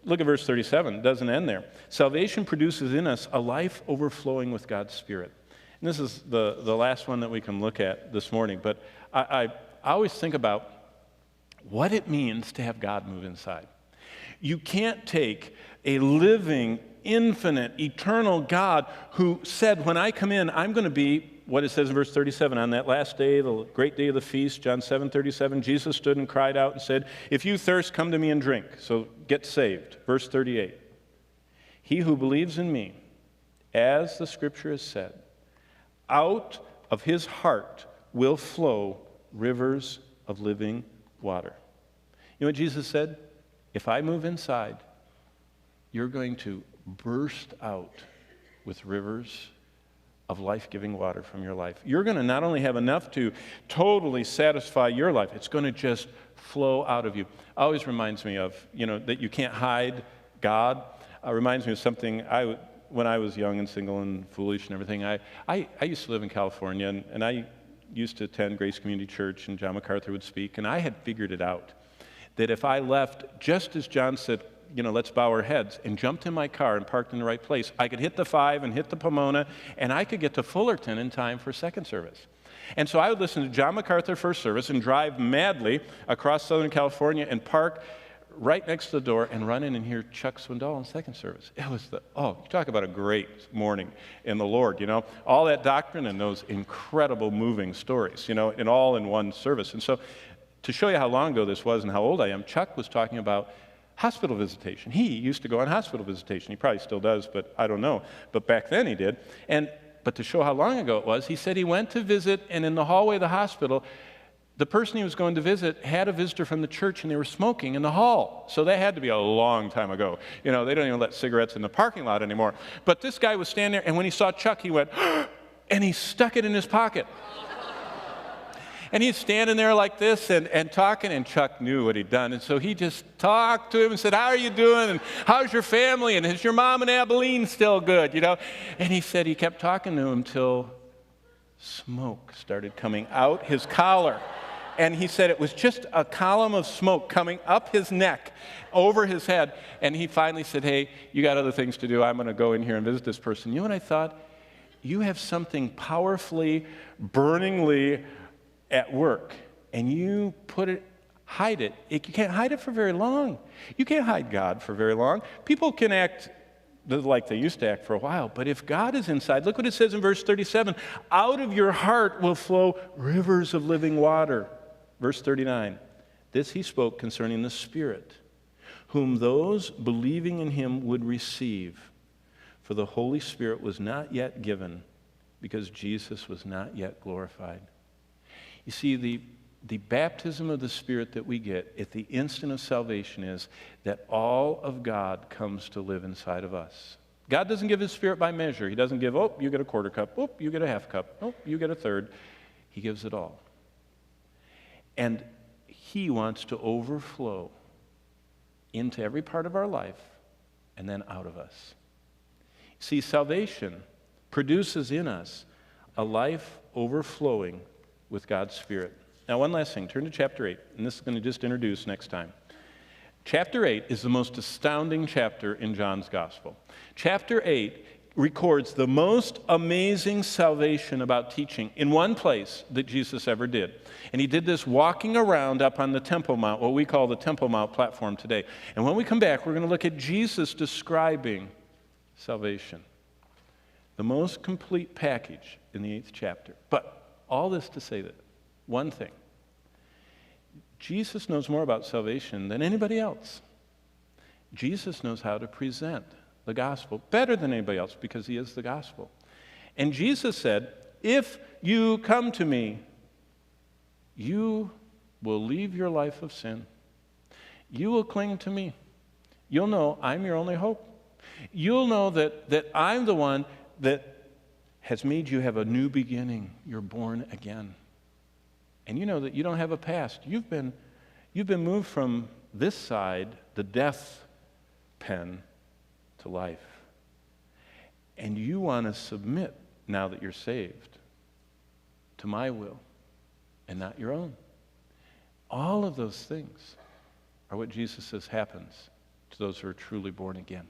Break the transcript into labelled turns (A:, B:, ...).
A: Look at verse 37. It doesn't end there. Salvation produces in us a life overflowing with God's Spirit. And this is the last one that we can look at this morning. But I always think about what it means to have God move inside. You can't take a living, infinite, eternal God who said, when I come in, I'm going to be what it says in verse 37, on that last day, the great day of the feast, John 7:37, Jesus stood and cried out and said, if you thirst, come to me and drink. So get saved. Verse 38, he who believes in me, as the scripture has said, out of his heart will flow rivers of living water. You know what Jesus said? If I move inside, you're going to burst out with rivers of life-giving water from your life. You're going to not only have enough to totally satisfy your life, it's going to just flow out of you. Always reminds me of, that you can't hide God. Reminds me of something when I was young and single and foolish and everything. I used to live in California, and I used to attend Grace Community Church, and John MacArthur would speak, and I had figured it out, that if I left just as John said, let's bow our heads, and jumped in my car and parked in the right place, I could hit the 5 and hit the Pomona, and I could get to Fullerton in time for second service. And so I would listen to John MacArthur first service and drive madly across Southern California and park right next to the door and run in and hear Chuck Swindoll in second service. It was you talk about a great morning in the Lord, all that doctrine and those incredible moving stories, and all in one service. And so to show you how long ago this was and how old I am, Chuck was talking about hospital visitation. He used to go on hospital visitation. He probably still does, but I don't know. But back then he did. But to show how long ago it was, he said he went to visit, and in the hallway of the hospital, the person he was going to visit had a visitor from the church, and they were smoking in the hall. So that had to be a long time ago. They don't even let cigarettes in the parking lot anymore. But this guy was standing there, and when he saw Chuck, he went, and he stuck it in his pocket. And he's standing there like this and talking, and Chuck knew what he'd done. And so he just talked to him and said, how are you doing? And how's your family? And is your mom in Abilene still good? And he said he kept talking to him till smoke started coming out his collar. And he said it was just a column of smoke coming up his neck, over his head. And he finally said, hey, you got other things to do. I'm going to go in here and visit this person. You know what I thought? You have something powerfully, burningly at work, and you hide it. You can't hide it for very long. You can't hide God for very long. People can act like they used to act for a while, but if God is inside, look what it says in verse 37, out of your heart will flow rivers of living water. Verse 39, this he spoke concerning the Spirit, whom those believing in him would receive, for the Holy Spirit was not yet given, because Jesus was not yet glorified. You see, the baptism of the Spirit that we get at the instant of salvation is that all of God comes to live inside of us. God doesn't give his Spirit by measure. He doesn't give, you get a quarter cup, you get a half cup, you get a third. He gives it all. And he wants to overflow into every part of our life and then out of us. See, salvation produces in us a life overflowing with God's Spirit. Now, one last thing. Turn to chapter 8, and this is going to just introduce next time. Chapter 8 is the most astounding chapter in John's Gospel. Chapter 8 records the most amazing salvation about teaching in one place that Jesus ever did. And he did this walking around up on the Temple Mount, what we call the Temple Mount platform today. And when we come back, we're going to look at Jesus describing salvation. The most complete package in the 8th chapter. But all this to say that, one thing, Jesus knows more about salvation than anybody else. Jesus knows how to present the gospel better than anybody else because he is the gospel. And Jesus said, if you come to me, you will leave your life of sin. You will cling to me. You'll know I'm your only hope. You'll know that I'm the one that has made you have a new beginning. You're born again. And you know that you don't have a past. You've been moved from this side, the death pen, to life. And you want to submit, now that you're saved, to my will and not your own. All of those things are what Jesus says happens to those who are truly born again.